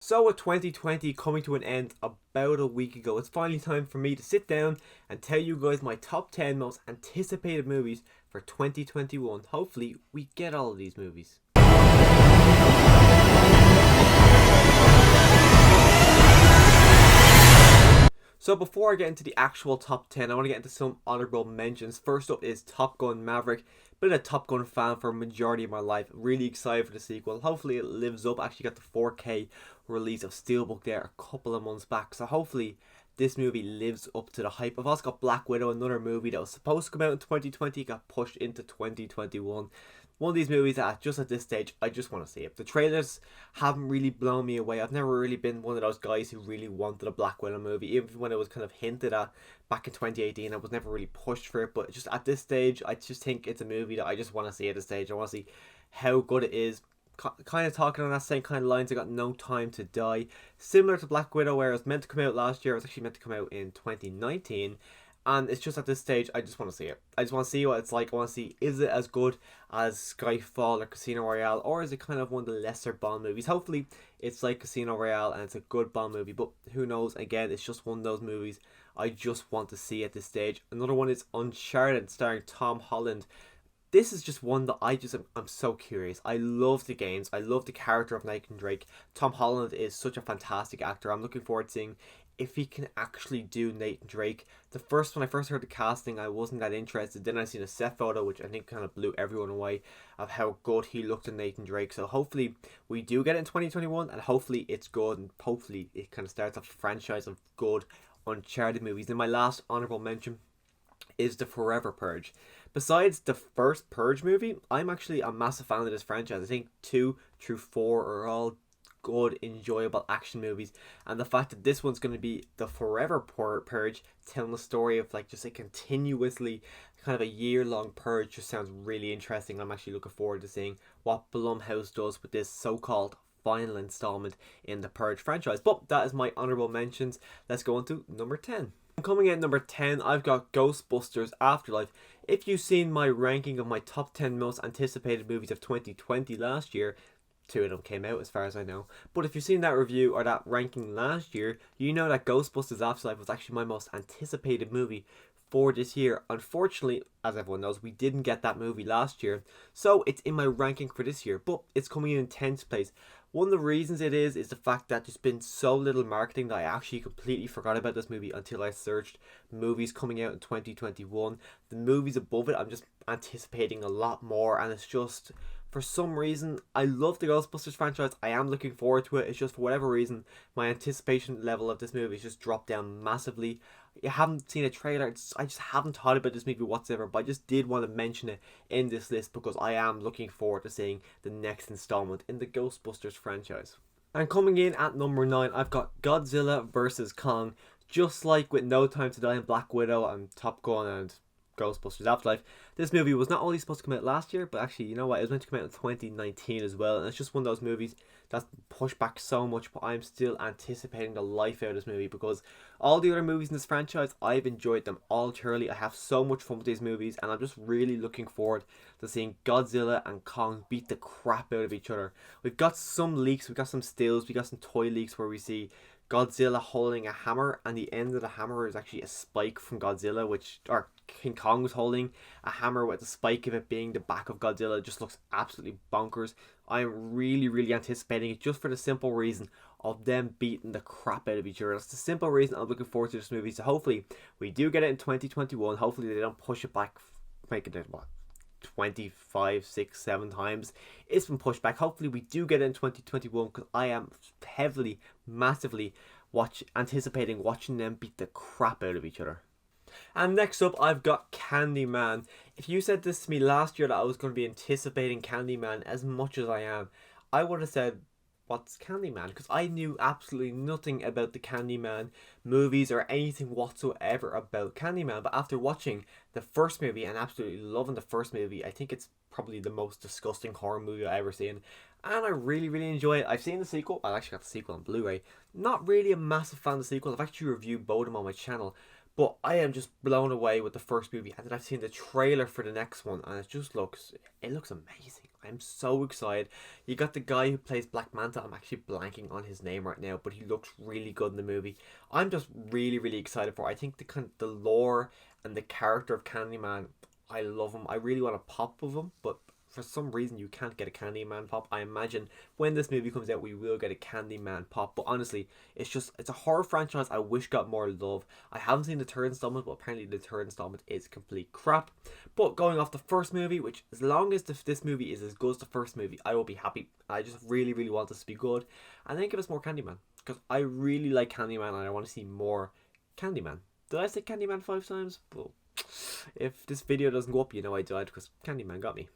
So with 2020 coming to an end about a week ago, it's finally time for me to sit down and tell you guys my top 10 most anticipated movies for 2021. Hopefully we get all of these movies. So before I get into the actual top 10, I want to get into some honorable mentions. First up is Top Gun Maverick. Been a Top Gun fan for a majority of my life. Really excited for the sequel. Hopefully it lives up. Actually got the 4K release of Steelbook there a couple of months back. So hopefully this movie lives up to the hype. I've also got Black Widow, another movie that was supposed to come out in 2020, got pushed into 2021. One of these movies that just at this stage I just want to see it. The trailers haven't really blown me away. I've never really been one of those guys who really wanted a Black Widow movie, even when it was kind of hinted at back in 2018. I was never really pushed for it, but just at this stage I just think it's a movie that I just want to see at this stage. I want to see how good it is. Kind of talking on that same kind of lines. I got No Time to Die, similar to Black Widow, where it was meant to come out last year. It was actually meant to come out in 2019, and it's just at this stage I just want to see it. I just want to see what it's like. I want to see, is it as good as Skyfall or Casino Royale, or is it kind of one of the lesser Bond movies? Hopefully it's like Casino Royale and it's a good Bond movie, but who knows. Again, it's just one of those movies I just want to see at this stage. Another one is Uncharted, starring Tom Holland. This is just one that I'm so curious. I love the games. I love the character of Nathan Drake. Tom Holland is such a fantastic actor. I'm looking forward to seeing if he can actually do Nathan Drake. When I first heard the casting, I wasn't that interested. Then I seen a set photo, which I think kind of blew everyone away, of how good he looked in Nathan Drake. So hopefully we do get it in 2021, and hopefully it's good, and hopefully it kind of starts off a franchise of good Uncharted movies. Then my last honorable mention is The Forever Purge. Besides the first Purge movie, I'm actually a massive fan of this franchise. I think 2 through 4 are all good, enjoyable action movies, and the fact that this one's going to be the Forever Purge, telling the story of just a continuously kind of a year-long purge, just sounds really interesting. I'm actually looking forward to seeing what Blumhouse does with this so-called final installment in the Purge franchise. But that is my honorable mentions. Let's go on to number 10. Coming in at number 10, I've got Ghostbusters Afterlife. If you've seen my ranking of my top 10 most anticipated movies of 2020 last year, 2 of them came out as far as I know. But if you've seen that review or that ranking last year, you know that Ghostbusters Afterlife was actually my most anticipated movie for this year. Unfortunately, as everyone knows, we didn't get that movie last year, so it's in my ranking for this year, but it's coming in 10th place. One of the reasons it is the fact that there's been so little marketing that I actually completely forgot about this movie until I searched movies coming out in 2021. The movies above it, I'm just anticipating a lot more, and it's just, for some reason, I love the Ghostbusters franchise. I am looking forward to it. It's just, for whatever reason, my anticipation level of this movie has just dropped down massively. You haven't seen a trailer. I just haven't thought about this movie whatsoever, but I just did want to mention it in this list because I am looking forward to seeing the next installment in the Ghostbusters franchise. And coming in at number 9, I've got Godzilla vs. Kong. Just like with No Time to Die and Black Widow and Top Gun and Ghostbusters Afterlife, this movie was not only supposed to come out last year, but actually, you know what, it was meant to come out in 2019 as well, and it's just one of those movies that's pushed back so much, but I'm still anticipating the life out of this movie because all the other movies in this franchise, I've enjoyed them all thoroughly. I have so much fun with these movies, and I'm just really looking forward to seeing Godzilla and Kong beat the crap out of each other. We've got some leaks, we've got some stills, we got some toy leaks where we see Godzilla holding a hammer, and the end of the hammer is actually a spike from Godzilla, or King Kong was holding a hammer with the spike of it being the back of Godzilla. It just looks absolutely bonkers. I'm really anticipating it, just for the simple reason of them beating the crap out of each other. That's the simple reason I'm looking forward to this movie. So hopefully we do get it in 2021. Hopefully they don't push it back, making it 25, 6, 7 times. It's been pushed back. Hopefully we do get it in 2021 because I am heavily, massively anticipating watching them beat the crap out of each other. And next up, I've got Candyman. If you said this to me last year that I was going to be anticipating Candyman as much as I am, I would have said, what's Candyman? Because I knew absolutely nothing about the Candyman movies or anything whatsoever about Candyman. But after watching the first movie and absolutely loving the first movie, I think it's probably the most disgusting horror movie I've ever seen. And I really enjoy it. I've seen the sequel. I actually got the sequel on Blu-ray. Not really a massive fan of the sequel. I've actually reviewed both of them on my channel. But I am just blown away with the first movie, and then I've seen the trailer for the next one, and it looks amazing. I'm so excited. You got the guy who plays Black Manta. I'm actually blanking on his name right now, but he looks really good in the movie. I'm just really excited for it. I think the lore and the character of Candyman, I love him. I really want to pop with him, but for some reason you can't get a Candyman pop. I imagine when this movie comes out we will get a Candyman pop, but honestly it's a horror franchise I wish got more love. I haven't seen the third installment, but apparently the third installment is complete crap. But going off the first movie, which as long as this movie is as good as the first movie, I will be happy. I just really want this to be good, and then give us more Candyman, because I really like Candyman and I want to see more Candyman. Did I say Candyman 5 times? Well, if this video doesn't go up, you know I died, because Candyman got me.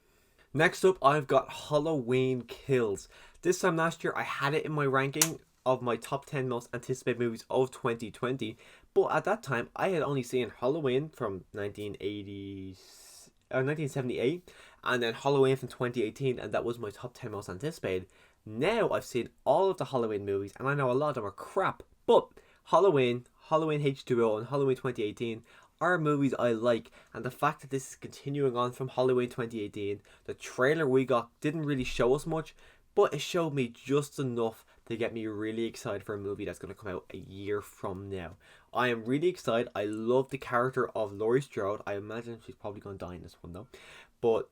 Next up, I've got Halloween Kills. This time last year, I had it in my ranking of my top 10 most anticipated movies of 2020. But at that time, I had only seen Halloween from 1978, and then Halloween from 2018, and that was my top 10 most anticipated. Now, I've seen all of the Halloween movies, and I know a lot of them are crap. But Halloween H2O, and Halloween 2018 are movies I like, and the fact that this is continuing on from Halloween 2018, the trailer we got didn't really show us much, but it showed me just enough to get me really excited for a movie that's going to come out a year from now. I am really excited. I love the character of Laurie Strode. I imagine she's probably going to die in this one though, but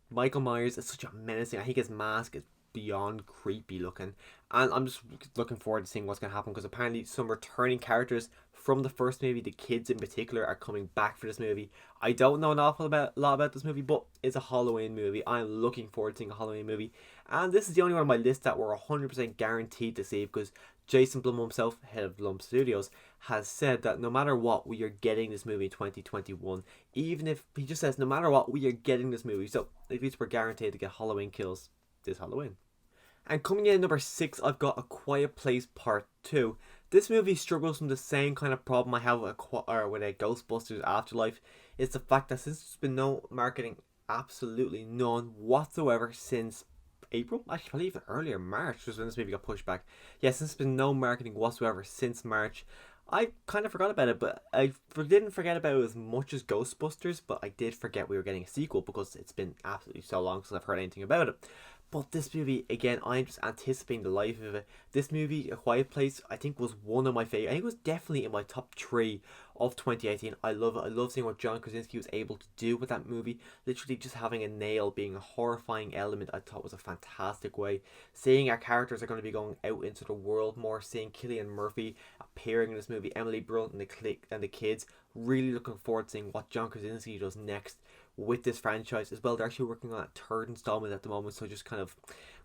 Michael Myers is such a menacing. I think his mask is beyond creepy looking, and I'm just looking forward to seeing what's going to happen, because apparently some returning characters from the first movie, the kids in particular, are coming back for this movie. I don't know an awful lot about this movie, but it's a Halloween movie. I'm looking forward to seeing a Halloween movie, and this is the only one on my list that we're 100% guaranteed to see, because Jason Blum himself, head of Blum Studios, has said that no matter what, we are getting this movie in 2021. Even if he just says no matter what, we are getting this movie, so at least we're guaranteed to get Halloween Kills this Halloween. And coming in at number 6, I've got A Quiet Place Part 2. This movie struggles from the same kind of problem I have with a Ghostbusters Afterlife. It's the fact that since there's been no marketing, absolutely none whatsoever, since April, actually probably even earlier, March was when this movie got pushed back. Yeah, since there's been no marketing whatsoever since March, I kind of forgot about it, but I didn't forget about it as much as Ghostbusters, but I did forget we were getting a sequel, because it's been absolutely so long since I've heard anything about it. But this movie, again, I'm just anticipating the life of it. This movie, A Quiet Place, I think was one of my favourite. I think it was definitely in my top 3 of 2018. I love it. I love seeing what John Krasinski was able to do with that movie. Literally just having a nail being a horrifying element, I thought was a fantastic way. Seeing our characters are going to be going out into the world more. Seeing Cillian Murphy appearing in this movie, Emily Blunt and the kids. Really looking forward to seeing what John Krasinski does next with this franchise as well. They're actually working on a third installment at the moment, so just kind of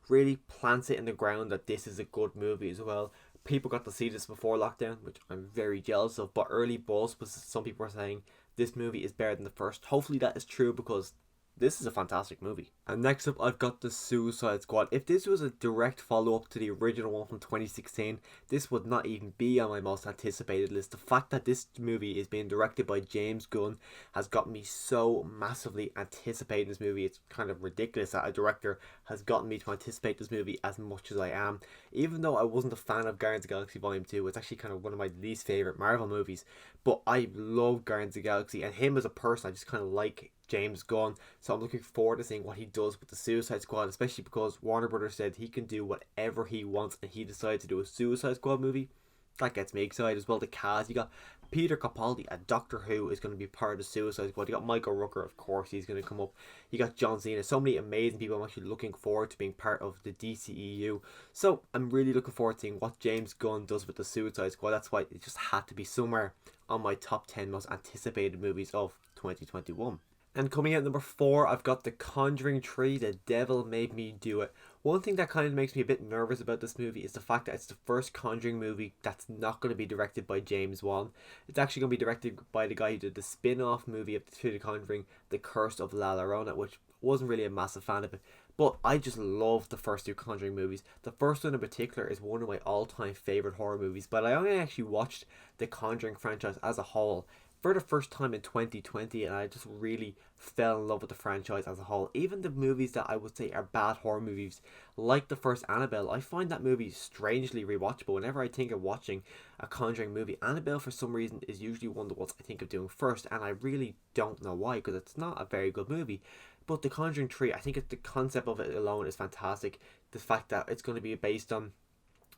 really plants it in the ground that this is a good movie as well. People got to see this before lockdown, which I'm very jealous of, but early buzz was some people are saying this movie is better than the first. Hopefully that is true, because this is a fantastic movie. And next up, I've got The Suicide Squad. If this was a direct follow-up to the original one from 2016, this would not even be on my most anticipated list. The fact that this movie is being directed by James Gunn has got me so massively anticipating this movie. It's kind of ridiculous that a director has gotten me to anticipate this movie as much as I am. Even though I wasn't a fan of Guardians of the Galaxy Volume 2, it's actually kind of one of my least favourite Marvel movies. But I love Guardians of the Galaxy, and him as a person, I just kind of like James Gunn, so I'm looking forward to seeing what he does with the Suicide Squad, especially because Warner Brothers said he can do whatever he wants, and he decided to do a Suicide Squad movie. That gets me excited as well. The cast, you got Peter Capaldi, a Doctor Who, is going to be part of the Suicide Squad. You got Michael Rooker, of course, he's going to come up. You got John Cena. So many amazing people. I'm actually looking forward to being part of the DCEU. So I'm really looking forward to seeing what James Gunn does with the Suicide Squad. That's why it just had to be somewhere on my top 10 most anticipated movies of 2021. And coming out number 4, I've got The Conjuring Tree, The Devil Made Me Do It. One thing that kind of makes me a bit nervous about this movie is the fact that it's the first Conjuring movie that's not going to be directed by James Wan. It's actually going to be directed by the guy who did the spin-off movie of The Conjuring, The Curse of La Llorona, which wasn't really a massive fan of it. But I just love the first 2 Conjuring movies. The first one in particular is one of my all-time favourite horror movies, but I only actually watched the Conjuring franchise as a whole for the first time in 2020, and I just really fell in love with the franchise as a whole. Even the movies that I would say are bad horror movies, like the first Annabelle, I find that movie strangely rewatchable. Whenever I think of watching a Conjuring movie, Annabelle for some reason is usually one of the ones I think of doing first, and I really don't know why, because it's not a very good movie. But the Conjuring Tree, I think the concept of it alone is fantastic. The fact that it's going to be based on,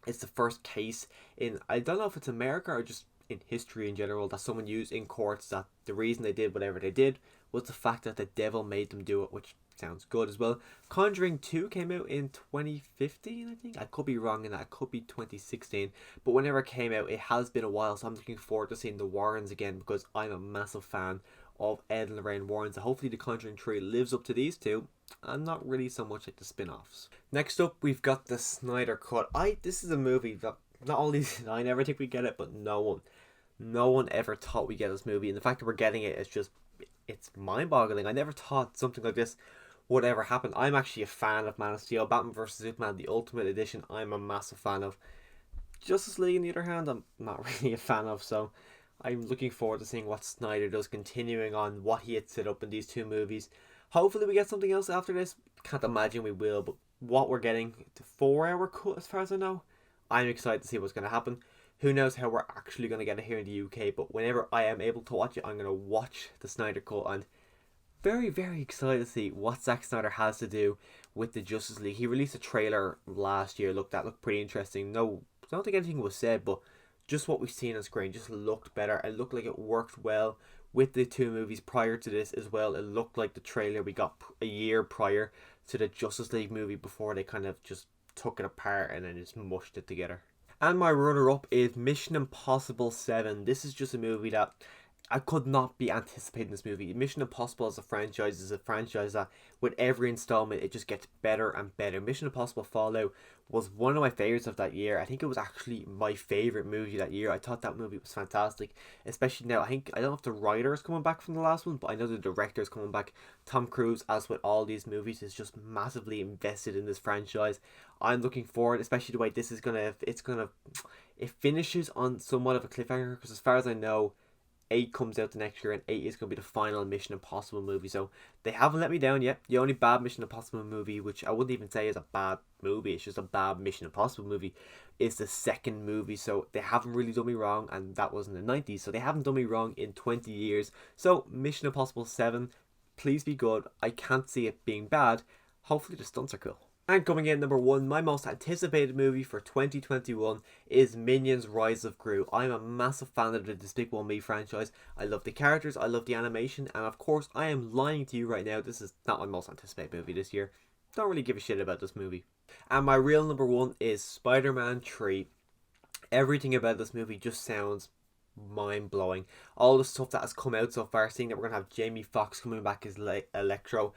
it's the first case in, I don't know if it's America or just in history in general, that someone used in courts that the reason they did whatever they did was the fact that the devil made them do it, which sounds good as well. Conjuring 2 came out in 2015, I think. I could be wrong in that. It could be 2016. But whenever it came out, it has been a while, so I'm looking forward to seeing the Warrens again, because I'm a massive fan of Ed and Lorraine Warren. So hopefully the Conjuring Tree lives up to these two, and not really so much like the spin-offs. Next up, we've got the Snyder Cut. This is a movie that not only I never think we get it, but no one ever thought we get this movie, and the fact that we're getting it is just, it's mind-boggling. I never thought something like this would ever happen. I'm actually a fan of Man of Steel. Batman vs Superman, the Ultimate Edition, I'm a massive fan of. Justice League, on the other hand, I'm not really a fan of, so I'm looking forward to seeing what Snyder does, continuing on what he had set up in these two movies. Hopefully we get something else after this. Can't imagine we will, but what we're getting, the 4-hour cut as far as I know, I'm excited to see what's going to happen. Who knows how we're actually going to get it here in the UK, but whenever I am able to watch it, I'm going to watch the Snyder Cut, and very, very excited to see what Zack Snyder has to do with the Justice League. He released a trailer last year, that looked pretty interesting. No, I don't think anything was said, but just what we've seen on screen just looked better. It looked like it worked well with the two movies prior to this as well. It looked like the trailer we got a year prior to the Justice League movie, before they kind of just took it apart and then just mushed it together. And my runner-up is Mission Impossible 7. This is just a movie that I could not be anticipating. This movie, Mission Impossible as a franchise, is a franchise that with every installment it just gets better and better. Mission Impossible Fallout was one of my favorites of that year. I think it was actually my favorite movie that year. I thought that movie was fantastic, especially now. I don't know if the writer is coming back from the last one, but I know the director is coming back. Tom Cruise, as with all these movies, is just massively invested in this franchise. I'm looking forward, especially the way this is it finishes on somewhat of a cliffhanger, because as far as I know, 8 comes out the next year, and 8 is going to be the final Mission Impossible movie. So they haven't let me down yet. The only bad Mission Impossible movie, which I wouldn't even say is a bad movie, it's just a bad Mission Impossible movie, is the second movie. So they haven't really done me wrong, and that was in the 90s. So they haven't done me wrong in 20 years. So Mission Impossible 7, please be good. I can't see it being bad. Hopefully the stunts are cool. And coming in number 1, my most anticipated movie for 2021 is Minions Rise of Gru. I'm a massive fan of the Despicable Me franchise. I love the characters, I love the animation, and of course I am lying to you right now, this is not my most anticipated movie this year. Don't really give a shit about this movie. And my real number 1 is SpiderMan Tree. Everything about this movie just sounds mind-blowing. All the stuff that has come out so far, seeing that we're going to have Jamie Foxx coming back as Electro.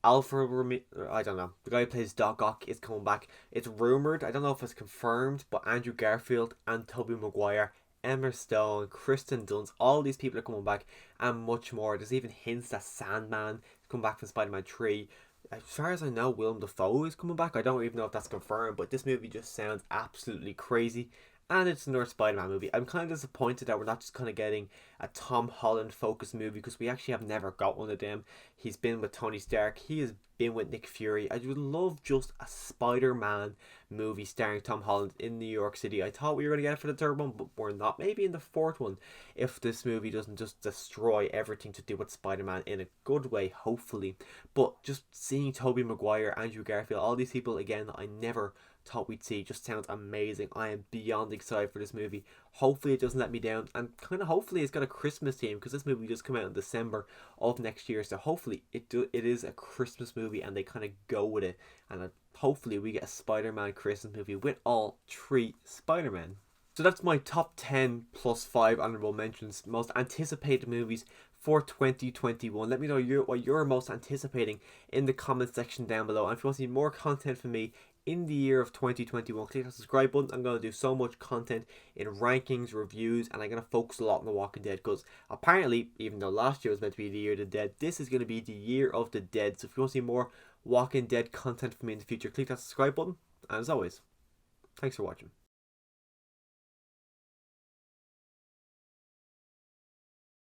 I don't know, the guy who plays Doc Ock is coming back. It's rumoured, I don't know if it's confirmed, but Andrew Garfield and Tobey Maguire, Emma Stone, Kristen Dunst, all these people are coming back, and much more. There's even hints that Sandman is coming back from Spider-Man 3. As far as I know, Willem Dafoe is coming back. I don't even know if that's confirmed, but this movie just sounds absolutely crazy. And it's another Spider-Man movie. I'm kind of disappointed that we're not just kind of getting a Tom Holland focused movie, because we actually have never got one of them. He's been with Tony Stark. He has been with Nick Fury. I would love just a Spider-Man movie starring Tom Holland in New York City. I thought we were going to get it for the third one, but we're not. Maybe in the fourth one, if this movie doesn't just destroy everything to do with Spider-Man in a good way, hopefully. But just seeing Tobey Maguire, Andrew Garfield, all these people again that I never thought we'd see, just sounds amazing. I am beyond excited for this movie. Hopefully it doesn't let me down, and kind of hopefully it's got a Christmas theme, because this movie just come out in December of next year, so hopefully it is a Christmas movie and they kind of go with it, and hopefully we get a Spider-Man Christmas movie with all 3 Spider-Men. So that's my top 10 plus 5 honorable mentions, most anticipated movies for 2021. Let me know what you're most anticipating in the comment section down below. And if you want to see more content from me in the year of 2021, click that subscribe button. I'm going to do so much content in rankings, reviews, and I'm going to focus a lot on The Walking Dead, because apparently, even though last year was meant to be the year of the dead, this is going to be the year of the dead. So if you want to see more Walking Dead content from me in the future, click that subscribe button. And as always, thanks for watching.